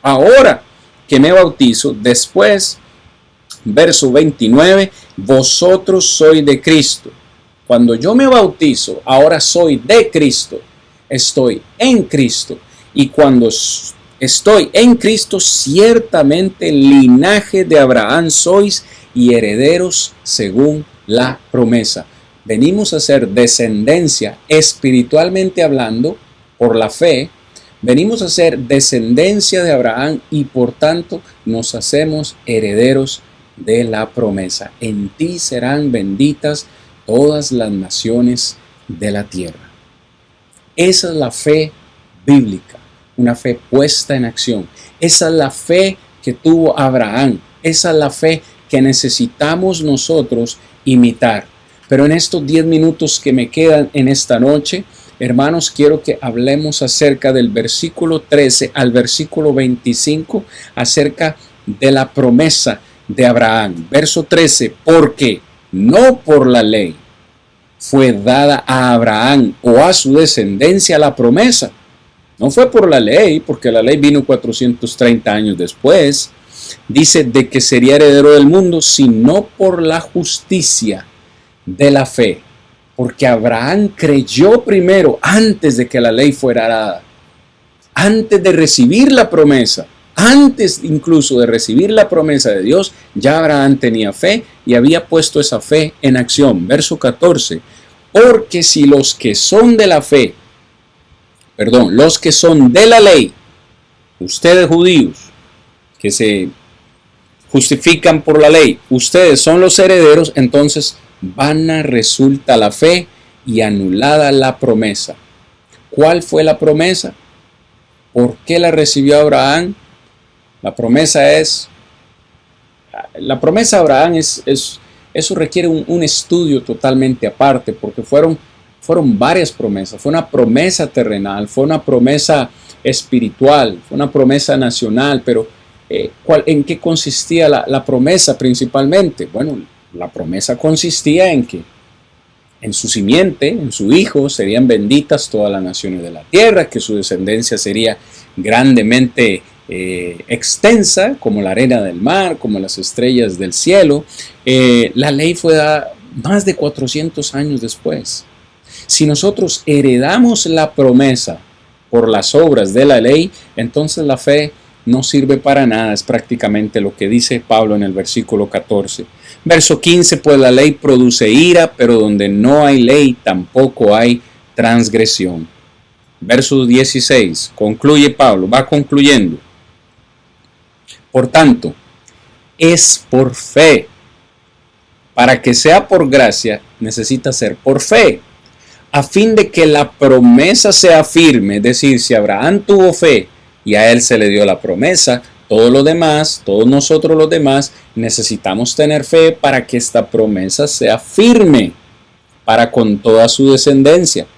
ahora que me bautizo, después, verso 29, vosotros sois de Cristo. Cuando yo me bautizo, ahora soy de Cristo, estoy en Cristo. Y cuando estoy en Cristo, ciertamente linaje de Abraham sois y herederos según la promesa. Venimos a ser descendencia, espiritualmente hablando, por la fe. Venimos a ser descendencia de Abraham y por tanto nos hacemos herederos de la promesa. En ti serán benditas todas las naciones de la tierra. Esa es la fe bíblica, una fe puesta en acción. Esa es la fe que tuvo Abraham. Esa es la fe que necesitamos nosotros imitar. Pero en estos 10 minutos que me quedan en esta noche, hermanos, quiero que hablemos acerca del versículo 13 al versículo 25, acerca de la promesa de Abraham. Verso 13, porque no por la ley fue dada a Abraham o a su descendencia la promesa. No fue por la ley, porque la ley vino 430 años después. Dice de que sería heredero del mundo, sino por la justicia de la fe. Porque Abraham creyó primero antes de que la ley fuera dada. Antes de recibir la promesa, antes incluso de recibir la promesa de Dios, ya Abraham tenía fe y había puesto esa fe en acción. Verso 14. Porque si los que son de la fe, los que son de la ley, ustedes judíos, que se justifican por la ley, ustedes son los herederos, entonces vana resulta la fe y anulada la promesa. ¿Cuál fue la promesa? ¿Por qué la recibió Abraham? La promesa de Abraham eso requiere un estudio totalmente aparte, porque fueron varias promesas. Fue una promesa terrenal, fue una promesa espiritual, fue una promesa nacional, pero ¿en qué consistía la promesa principalmente? Bueno, la promesa consistía en que en su simiente, en su hijo, serían benditas todas las naciones de la tierra, que su descendencia sería grandemente extensa, como la arena del mar, como las estrellas del cielo. La ley fue dada más de 400 años después. Si nosotros heredamos la promesa por las obras de la ley, entonces la fe no sirve para nada. Es prácticamente lo que dice Pablo en el versículo 14. Verso 15, pues la ley produce ira, pero donde no hay ley tampoco hay transgresión. Verso 16, concluye Pablo, va concluyendo. Por tanto, es por fe. Para que sea por gracia, necesita ser por fe. A fin de que la promesa sea firme, es decir, si Abraham tuvo fe y a él se le dio la promesa, Todo lo demás, todos nosotros los demás, necesitamos tener fe para que esta promesa sea firme para con toda su descendencia.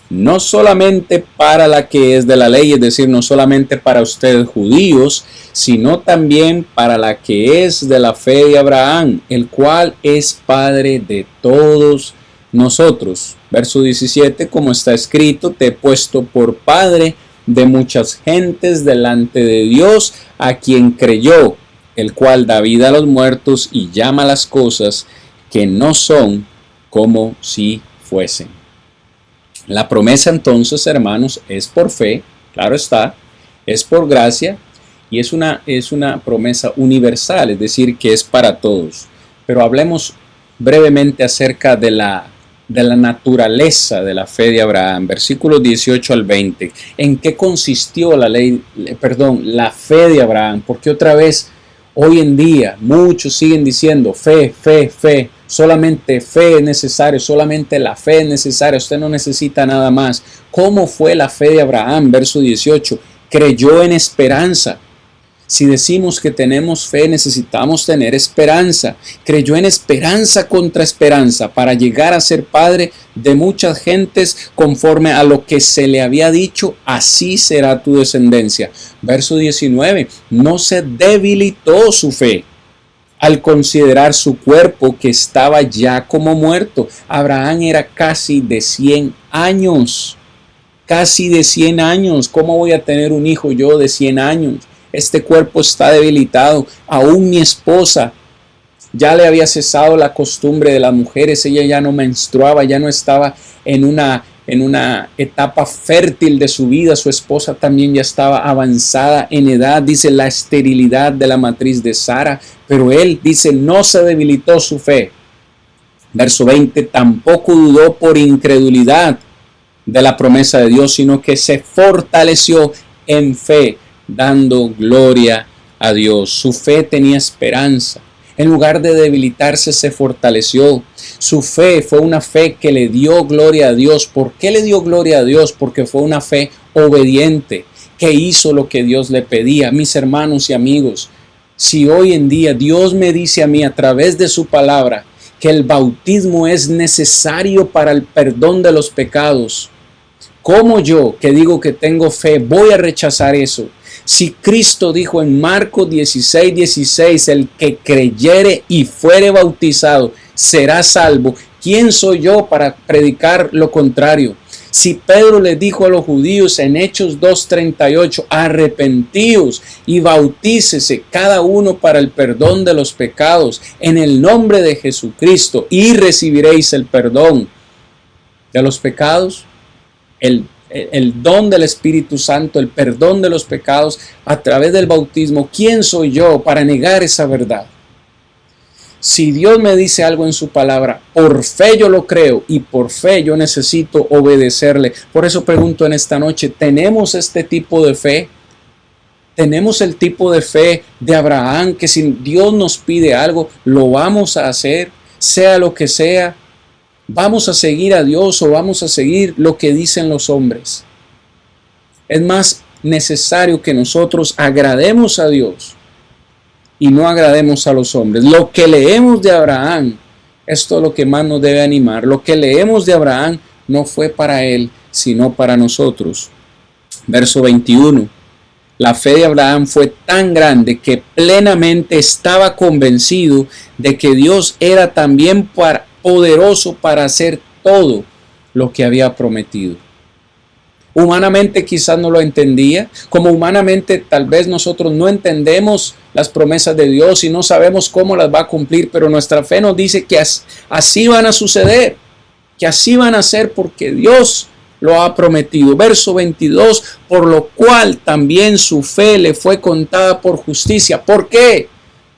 No solamente para la que es de la ley, es decir, no solamente para ustedes judíos, sino también para la que es de la fe de Abraham, el cual es Padre de todos nosotros. Verso 17, como está escrito, te he puesto por Padre de muchas gentes delante de Dios, a quien creyó, el cual da vida a los muertos y llama las cosas que no son como si fuesen. La promesa entonces, hermanos, es por fe, claro está, es por gracia y es una promesa universal, es decir, que es para todos. Pero hablemos brevemente acerca de la naturaleza de la fe de Abraham, versículos 18 al 20. ¿En qué consistió la fe de Abraham? Porque otra vez, hoy en día, muchos siguen diciendo fe, fe, fe. Solamente fe es necesario, solamente la fe es necesaria, usted no necesita nada más. ¿Cómo fue la fe de Abraham? Verso 18, creyó en esperanza. Si decimos que tenemos fe, necesitamos tener esperanza. Creyó en esperanza contra esperanza para llegar a ser padre de muchas gentes conforme a lo que se le había dicho, así será tu descendencia. Verso 19, no se debilitó su fe al considerar su cuerpo que estaba ya como muerto. Abraham era casi de 100 años. Casi de 100 años. ¿Cómo voy a tener un hijo yo de 100 años? Este cuerpo está debilitado. Aún mi esposa ya le había cesado la costumbre de las mujeres. Ella ya no menstruaba, ya no estaba en una etapa fértil de su vida. Su esposa también ya estaba avanzada en edad. Dice la esterilidad de la matriz de Sara. Pero él dice, no se debilitó su fe. Verso 20, tampoco dudó por incredulidad de la promesa de Dios, sino que se fortaleció en fe, dando gloria a Dios. Su fe tenía esperanza. En lugar de debilitarse, se fortaleció. Su fe fue una fe que le dio gloria a Dios. ¿Por qué le dio gloria a Dios? Porque fue una fe obediente, que hizo lo que Dios le pedía. Mis hermanos y amigos, si hoy en día Dios me dice a mí a través de su palabra que el bautismo es necesario para el perdón de los pecados, ¿cómo yo, que digo que tengo fe, voy a rechazar eso? Si Cristo dijo en Marcos 16:16, el que creyere y fuere bautizado será salvo, ¿quién soy yo para predicar lo contrario? Si Pedro le dijo a los judíos en Hechos 2:38, arrepentíos y bautícese cada uno para el perdón de los pecados en el nombre de Jesucristo y recibiréis el perdón de los pecados, el don del Espíritu Santo, el perdón de los pecados a través del bautismo. ¿Quién soy yo para negar esa verdad? Si Dios me dice algo en su palabra, por fe yo lo creo y por fe yo necesito obedecerle. Por eso pregunto en esta noche, ¿tenemos este tipo de fe? ¿Tenemos el tipo de fe de Abraham que si Dios nos pide algo, lo vamos a hacer, sea lo que sea? ¿Vamos a seguir a Dios o vamos a seguir lo que dicen los hombres? Es más necesario que nosotros agrademos a Dios y no agrademos a los hombres. Lo que leemos de Abraham, esto es lo que más nos debe animar. Lo que leemos de Abraham no fue para él, sino para nosotros. Verso 21. La fe de Abraham fue tan grande que plenamente estaba convencido de que Dios era también poderoso para hacer todo lo que había prometido. Humanamente quizás no lo entendía, como humanamente tal vez nosotros no entendemos las promesas de Dios y no sabemos cómo las va a cumplir, pero nuestra fe nos dice que así van a suceder, que así van a ser porque Dios lo ha prometido. Verso 22, por lo cual también su fe le fue contada por justicia. ¿Por qué?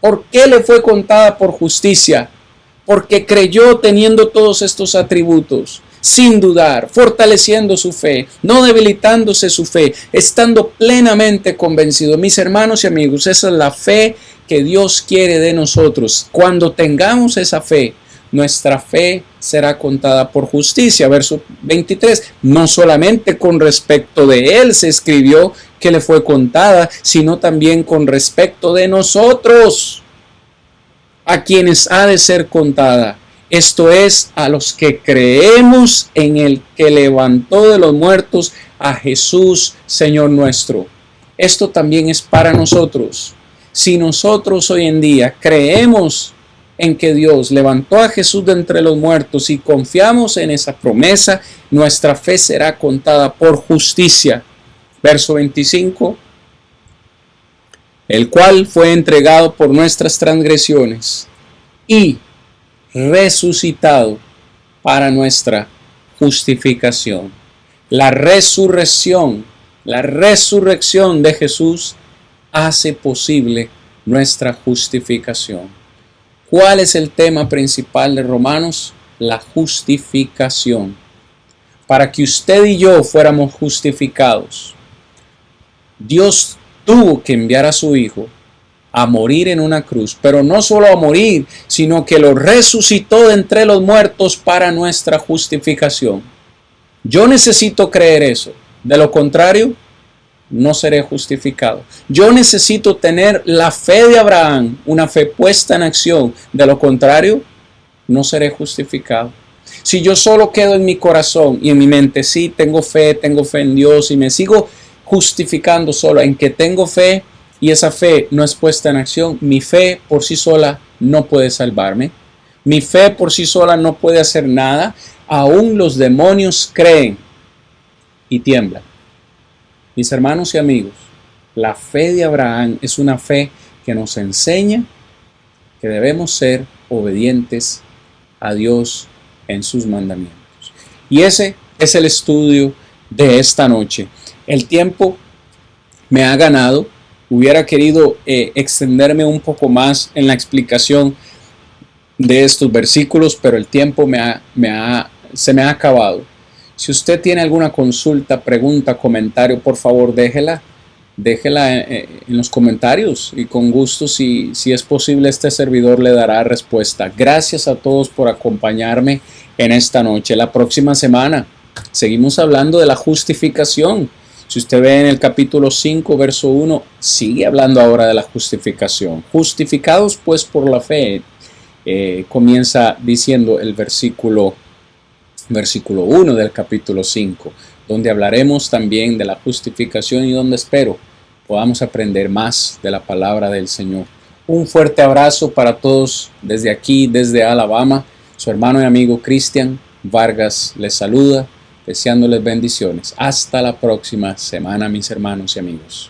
¿Por qué le fue contada por justicia? Porque creyó teniendo todos estos atributos, sin dudar, fortaleciendo su fe, no debilitándose su fe, estando plenamente convencido. Mis hermanos y amigos, esa es la fe que Dios quiere de nosotros. Cuando tengamos esa fe, nuestra fe será contada por justicia. Verso 23, no solamente con respecto de él se escribió que le fue contada, sino también con respecto de nosotros, a quienes ha de ser contada. Esto es, a los que creemos en el que levantó de los muertos a Jesús, Señor nuestro. Esto también es para nosotros. Si nosotros hoy en día creemos en que Dios levantó a Jesús de entre los muertos y confiamos en esa promesa, nuestra fe será contada por justicia. Verso 25. El cual fue entregado por nuestras transgresiones y resucitado para nuestra justificación. La resurrección de Jesús hace posible nuestra justificación. ¿Cuál es el tema principal de Romanos? La justificación. Para que usted y yo fuéramos justificados, Dios tuvo que enviar a su Hijo a morir en una cruz, pero no solo a morir, sino que lo resucitó de entre los muertos para nuestra justificación. Yo necesito creer eso. De lo contrario, no seré justificado. Yo necesito tener la fe de Abraham, una fe puesta en acción. De lo contrario, no seré justificado. Si yo solo quedo en mi corazón y en mi mente, sí, tengo fe en Dios y me sigo justificando solo en que tengo fe y esa fe no es puesta en acción, mi fe por sí sola no puede salvarme. Mi fe por sí sola no puede hacer nada. Aún los demonios creen y tiemblan. Mis hermanos y amigos, la fe de Abraham es una fe que nos enseña que debemos ser obedientes a Dios en sus mandamientos. Y ese es el estudio de esta noche. El tiempo me ha ganado. Hubiera querido extenderme un poco más en la explicación de estos versículos, pero el tiempo se me ha acabado. Si usted tiene alguna consulta, pregunta, comentario, por favor déjela en los comentarios y con gusto, si es posible, este servidor le dará respuesta. Gracias a todos por acompañarme en esta noche. La próxima semana seguimos hablando de la justificación. Si usted ve en el capítulo 5, verso 1, sigue hablando ahora de la justificación. Justificados pues por la fe, comienza diciendo el versículo 1 del capítulo 5, donde hablaremos también de la justificación y donde espero podamos aprender más de la palabra del Señor. Un fuerte abrazo para todos desde aquí, desde Alabama. Su hermano y amigo Cristian Vargas les saluda, deseándoles bendiciones. Hasta la próxima semana, mis hermanos y amigos.